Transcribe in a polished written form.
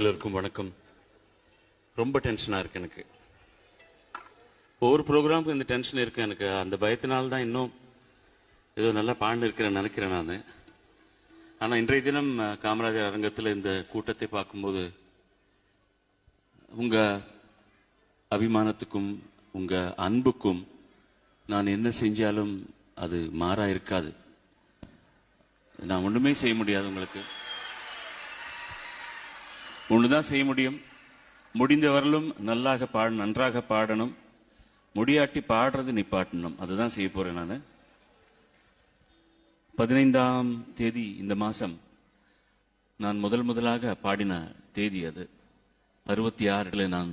எல்லோருக்கும் வணக்கம். ரொம்ப டென்ஷனாக இருக்கு எனக்கு. ஒவ்வொரு ப்ரோக்ராமுக்கும் இந்த டென்ஷன் இருக்கு எனக்கு. அந்த பயத்தினால்தான் தான் இன்னும் ஏதோ நல்லா பாண்டு இருக்கிறேன்னு நினைக்கிறேன் நான். ஆனால் இன்றைய தினம் காமராஜர் அரங்கத்தில் இந்த கூட்டத்தை பார்க்கும்போது உங்கள் அபிமானத்துக்கும் உங்கள் அன்புக்கும் நான் என்ன செஞ்சாலும் அது மாறா இருக்காது. நான் ஒன்றுமே செய்ய முடியாது. உங்களுக்கு ஒன்றுதான் செய்ய முடியும். முடிந்தவர்களும் நன்றாக பாடணும். முடியாட்டி பாடுறது நிப்பாட்டணும். அதுதான் செய்ய போறேன் நான். 15ஆம் தேதி இந்த மாசம் நான் முதலாக பாடின தேதி அது. 66 நான்